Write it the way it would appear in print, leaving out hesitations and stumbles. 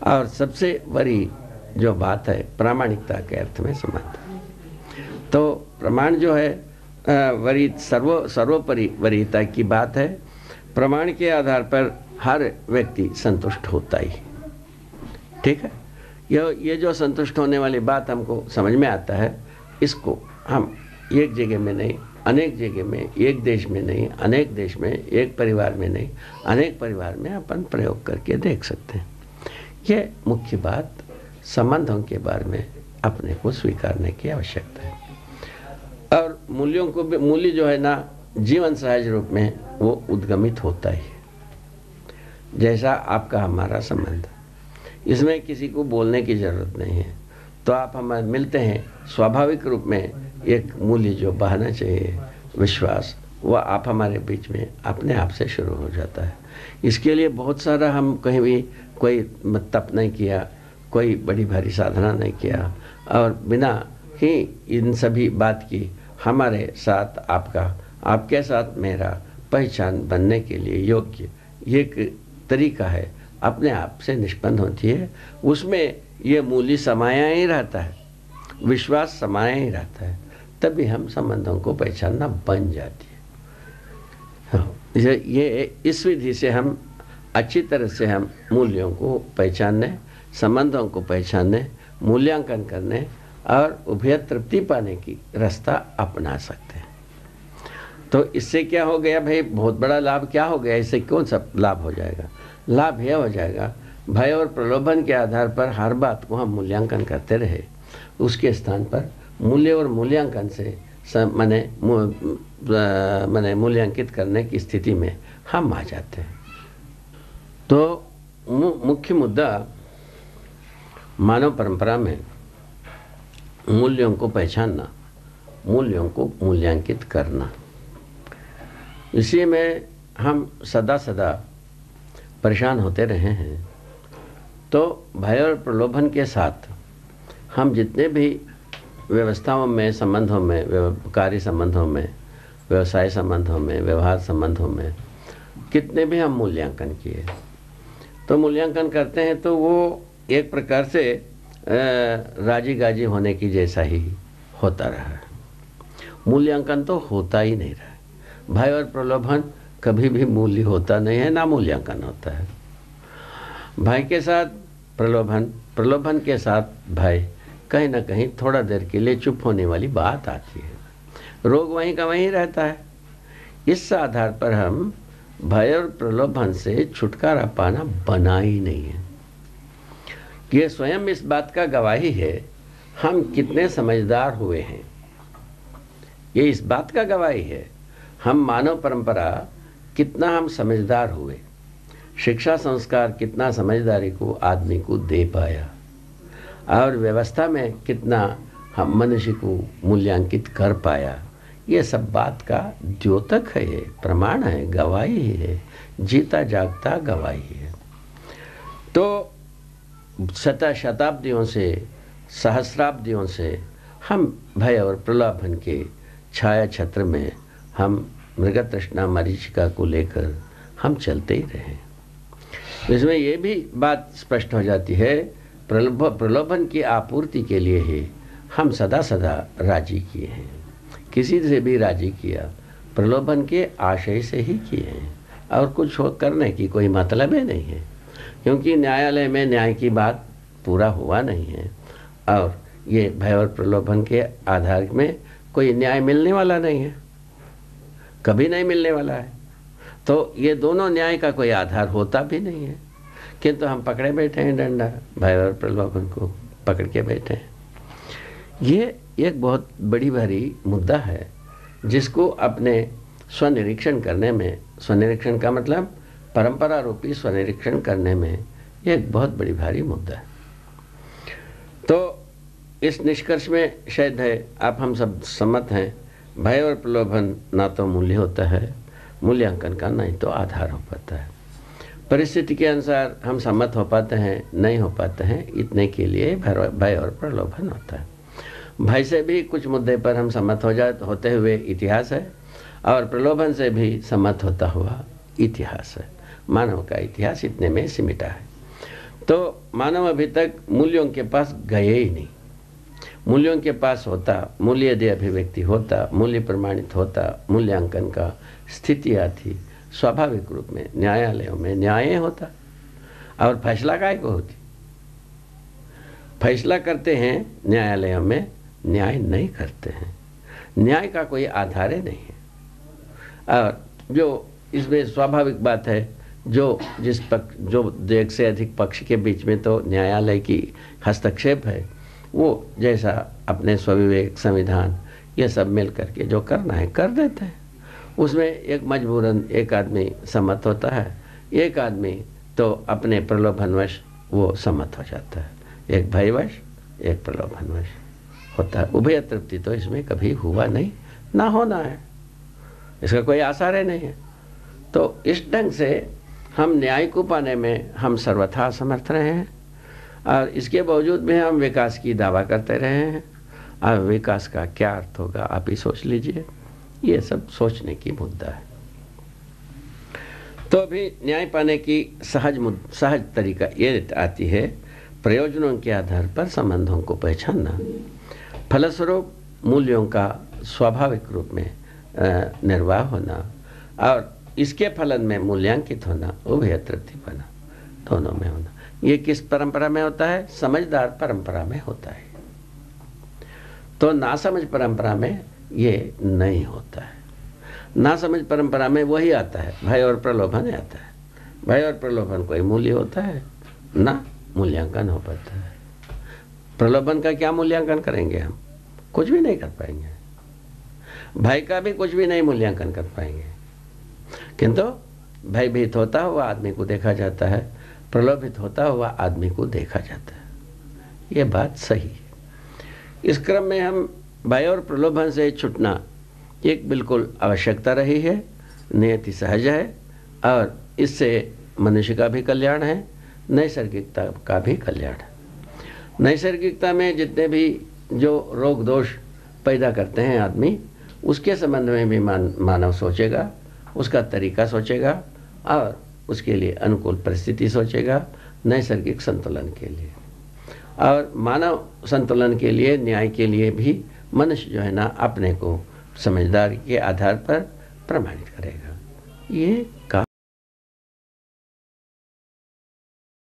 और सबसे बड़ी जो बात है प्रामाणिकता के अर्थ में संबंध। तो प्रमाण जो है सर्वोपरि वरीयता की बात है। प्रमाण के आधार पर हर व्यक्ति संतुष्ट होता ही, ठीक है। ये जो संतुष्ट होने वाली बात हमको समझ में आता है, इसको हम एक जगह में नहीं, अनेक जगह में, एक देश में नहीं, अनेक देश में, एक परिवार में नहीं, अनेक परिवार में अपन प्रयोग करके देख सकते हैं। ये मुख्य बात संबंधों के बारे में अपने को स्वीकारने की आवश्यकता है। और मूल्यों को भी, मूल्य जो है ना जीवन सहज रूप में वो उद्गमित होता ही है। जैसा आपका हमारा संबंध, इसमें किसी को बोलने की ज़रूरत नहीं है। तो आप हमारे मिलते हैं, स्वाभाविक रूप में एक मूल्य जो बहना चाहिए, विश्वास, वह आप हमारे बीच में अपने आप से शुरू हो जाता है। इसके लिए बहुत सारा हम कहीं भी कोई तप नहीं किया, कोई बड़ी भारी साधना नहीं किया, और बिना ही इन सभी बात की हमारे साथ आपका, आपके साथ मेरा पहचान बनने के लिए योग्य एक तरीका है, अपने आप से निष्पन्न होती है। उसमें ये मूल्य समाया ही रहता है, विश्वास समाया ही रहता है, तभी हम संबंधों को पहचानना बन जाती है। ये इस विधि से हम अच्छी तरह से हम मूल्यों को पहचानने, संबंधों को पहचानने, मूल्यांकन करने और उभय तृप्ति पाने की रास्ता अपना सकते हैं। तो इससे क्या हो गया भाई, बहुत बड़ा लाभ क्या हो गया, इससे कौन सा लाभ हो जाएगा? लाभ यह हो जाएगा, भय और प्रलोभन के आधार पर हर बात को हम मूल्यांकन करते रहे, उसके स्थान पर मूल्य और मूल्यांकन से माने मूल्यांकित करने की स्थिति में हम आ जाते हैं। तो मुख्य मुद्दा मानव परंपरा में मूल्यों को पहचानना, मूल्यों को मूल्यांकित करना, इसी में हम सदा सदा परेशान होते रहे हैं। तो भय और प्रलोभन के साथ हम जितने भी व्यवस्थाओं में, संबंधों में, कार्य संबंधों में, व्यवसाय संबंधों में, व्यवहार संबंधों में कितने भी हम मूल्यांकन किए, तो मूल्यांकन करते हैं तो वो एक प्रकार से राजी गाजी होने की जैसा ही होता रहा है। मूल्यांकन तो होता ही नहीं रहा। भय और प्रलोभन कभी भी मूल्य होता नहीं है, ना मूल्यांकन होता है। भय के साथ प्रलोभन, प्रलोभन के साथ भय, कहीं ना कहीं थोड़ा देर के लिए चुप होने वाली बात आती है। रोग वहीं का वहीं रहता है। इस आधार पर हम भय और प्रलोभन से छुटकारा पाना बना ही नहीं है। ये स्वयं इस बात का गवाही है हम कितने समझदार हुए हैं। ये इस बात का गवाही है हम मानव परंपरा कितना हम समझदार हुए, शिक्षा संस्कार कितना समझदारी को आदमी को दे पाया, और व्यवस्था में कितना हम मनुष्य को मूल्यांकित कर पाया। ये सब बात का द्योतक है, ये प्रमाण है, गवाही है, जीता जागता गवाही है। तो शताब्दियों से, सहस्राब्दियों से हम भय और प्रलोभन के छाया छत्र में हम मृगतृष्णा मरीचिका को लेकर हम चलते ही रहे। इसमें ये भी बात स्पष्ट हो जाती है, प्रलोभन की आपूर्ति के लिए ही हम सदा सदा राजी किए हैं, किसी से भी राजी किया प्रलोभन के आशय से ही किए हैं, और कुछ करने की कोई मतलब ही नहीं है, क्योंकि न्यायालय में न्याय की बात पूरा हुआ नहीं है, और ये भय और प्रलोभन के आधार में कोई न्याय मिलने वाला नहीं है, कभी नहीं मिलने वाला है। तो ये दोनों न्याय का कोई आधार होता भी नहीं है, किंतु हम पकड़े बैठे हैं डंडा, भय और प्रलोभन को पकड़ के बैठे हैं। ये एक बहुत बड़ी भारी मुद्दा है, जिसको अपने स्वनिरीक्षण करने में, स्वनिरीक्षण का मतलब परंपरा रूपी स्वनिरीक्षण करने में, ये एक बहुत बड़ी भारी मुद्दा है। तो इस निष्कर्ष में शायद है आप हम सब सम्मत हैं, भय और प्रलोभन ना तो मूल्य होता है, मूल्यांकन का नहीं तो आधार हो पाता है। परिस्थिति के अनुसार हम सम्मत हो पाते हैं, नहीं हो पाते हैं, इतने के लिए भय और प्रलोभन होता है। भय से भी कुछ मुद्दे पर हम सम्मत होते हुए इतिहास है, और प्रलोभन से भी सम्मत होता हुआ इतिहास है। मानव का इतिहास इतने में सिमटा है। तो मानव अभी तक मूल्यों के पास गए ही नहीं। मूल्यों के पास होता, मूल्यदय अभिव्यक्ति होता, मूल्य प्रमाणित होता, मूल्यांकन का स्थिति आती, स्वाभाविक रूप में न्यायालयों में न्याय होता। और फैसला काय को होती? फैसला करते हैं न्यायालयों में, न्याय नहीं करते हैं। न्याय का कोई आधार ही नहीं है। और जो इसमें स्वाभाविक बात है, जो एक से अधिक पक्ष के बीच में तो न्यायालय की हस्तक्षेप है, वो जैसा अपने स्वविवेक, संविधान, ये सब मिल करके जो करना है कर देते हैं। उसमें एक मजबूरन एक आदमी सम्मत होता है, एक आदमी तो अपने प्रलोभनवश वो सम्मत हो जाता है। एक भयवश, एक प्रलोभनवश होता है। उभय तृप्ति तो इसमें कभी हुआ नहीं, ना होना है, इसका कोई आसार ही नहीं है। तो इस ढंग से हम न्याय को पाने में हम सर्वथा असमर्थ रहे हैं, और इसके बावजूद में हम विकास की दावा करते रहे हैं। और विकास का क्या अर्थ होगा आप ही सोच लीजिए। ये सब सोचने की मुद्दा है। तो अभी न्याय पाने की सहज तरीका ये आती है, प्रयोजनों के आधार पर संबंधों को पहचानना, फलस्वरूप मूल्यों का स्वाभाविक रूप में निर्वाह होना, और इसके फलन में मूल्यांकित होना, उभय तृप्ति बना, दोनों में होना। ये किस परंपरा में होता है? समझदार परंपरा में होता है। तो नासमझ परंपरा में ये नहीं होता है। नासमझ परंपरा में वही आता है, भय और प्रलोभन आता है। भय और प्रलोभन कोई मूल्य होता है ना, मूल्यांकन हो पाता है। प्रलोभन का क्या मूल्यांकन करेंगे हम? कुछ भी नहीं कर पाएंगे। भय का भी कुछ भी नहीं मूल्यांकन कर पाएंगे। किंतु भयभीत होता हुआ आदमी को देखा जाता है, प्रलोभित होता हुआ आदमी को देखा जाता है। ये बात सही है। इस क्रम में हम भय और प्रलोभन से छूटना एक बिल्कुल आवश्यकता रही है, नियति सहज है, और इससे मनुष्य का भी कल्याण है, नैसर्गिकता का भी कल्याण है। नैसर्गिकता में जितने भी जो रोग दोष पैदा करते हैं आदमी, उसके संबंध में भी मानव सोचेगा, उसका तरीका सोचेगा, और उसके लिए अनुकूल परिस्थिति सोचेगा, नैसर्गिक संतुलन के लिए। और मानव संतुलन के लिए, न्याय के लिए भी मनुष्य जो है ना, अपने को समझदारी के आधार पर प्रमाणित करेगा। ये